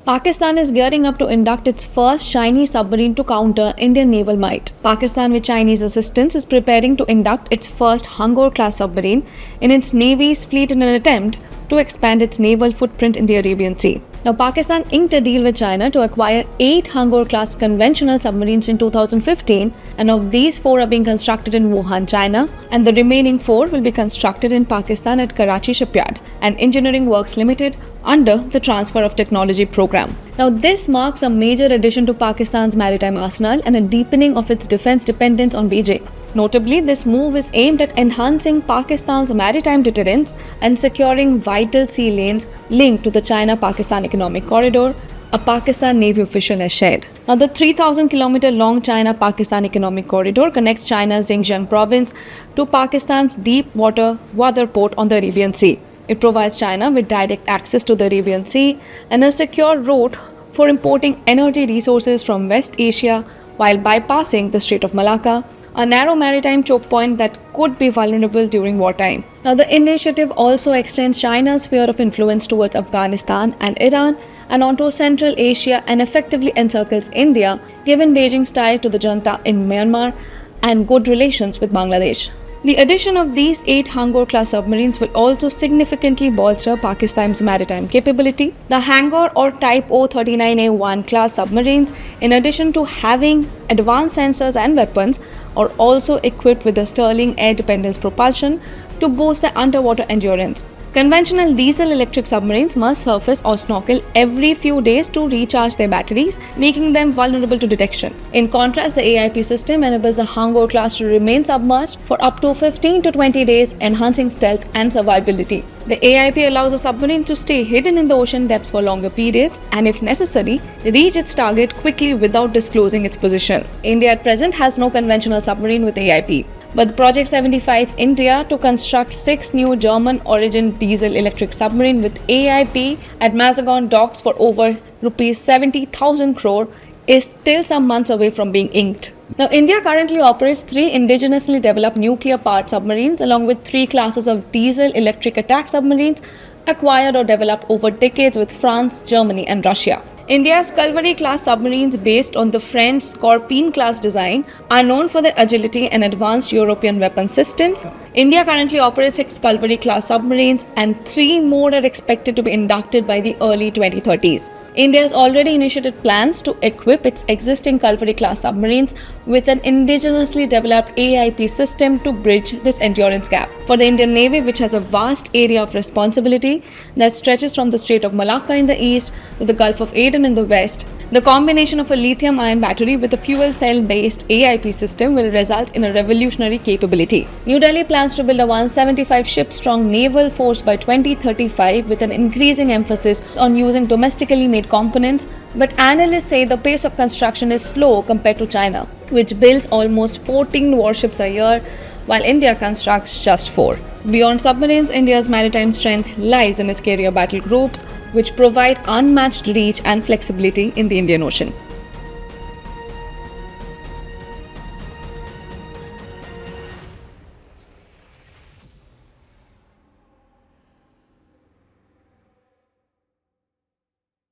Pakistan is gearing up to induct its first Chinese submarine to counter Indian naval might. Pakistan, with Chinese assistance, is preparing to induct its first Hangor-class submarine in its Navy's fleet in an attempt to expand its naval footprint in the Arabian Sea. Now, Pakistan inked a deal with China to acquire 8 Hangor-class conventional submarines in 2015, and of these, 4 are being constructed in Wuhan, China, and the remaining 4 will be constructed in Pakistan at Karachi Shipyard and Engineering Works Limited under the Transfer of Technology program. Now, this marks a major addition to Pakistan's maritime arsenal and a deepening of its defense dependence on Beijing. Notably, this move is aimed at enhancing Pakistan's maritime deterrence and securing vital sea lanes linked to the China-Pakistan Economic Corridor, a Pakistan Navy official has shared. Now, the 3,000-kilometer long China-Pakistan Economic Corridor connects China's Xinjiang province to Pakistan's deep water Gwadar port on the Arabian Sea. It provides China with direct access to the Arabian Sea and a secure route for importing energy resources from West Asia while bypassing the Strait of Malacca, a narrow maritime choke point that could be vulnerable during wartime. Now, the initiative also extends China's sphere of influence towards Afghanistan and Iran and onto Central Asia and effectively encircles India, given Beijing's tie to the junta in Myanmar and good relations with Bangladesh. The addition of these 8 Hangor-class submarines will also significantly bolster Pakistan's maritime capability. The Hangor or Type O39A1 class submarines, in addition to having advanced sensors and weapons, are also equipped with the Stirling air dependence propulsion to boost their underwater endurance. Conventional diesel-electric submarines must surface or snorkel every few days to recharge their batteries, making them vulnerable to detection. In contrast, the AIP system enables the Hangor class to remain submerged for up to 15 to 20 days, enhancing stealth and survivability. The AIP allows a submarine to stay hidden in the ocean depths for longer periods and, if necessary, reach its target quickly without disclosing its position. India at present has no conventional submarine with AIP. But Project 75 India to construct 6 new German-origin diesel-electric submarine with AIP at Mazagon docks for over Rs 70,000 crore is still some months away from being inked. Now, India currently operates 3 indigenously developed nuclear-powered submarines along with 3 classes of diesel-electric attack submarines acquired or developed over decades with France, Germany and Russia. India's Kalvari-class submarines, based on the French Scorpene-class design, are known for their agility and advanced European weapon systems. India currently operates 6 Kalvari-class submarines and 3 more are expected to be inducted by the early 2030s. India has already initiated plans to equip its existing Kalvari-class submarines with an indigenously developed AIP system to bridge this endurance gap. For the Indian Navy, which has a vast area of responsibility that stretches from the Strait of Malacca in the east to the Gulf of Aden in the west, the combination of a lithium-ion battery with a fuel cell-based AIP system will result in a revolutionary capability. New Delhi plans to build a 175-ship-strong naval force by 2035 with an increasing emphasis on using domestically made components, but analysts say the pace of construction is slow compared to China, which builds almost 14 warships a year, while India constructs just 4. Beyond submarines, India's maritime strength lies in its carrier battle groups, which provide unmatched reach and flexibility in the Indian Ocean.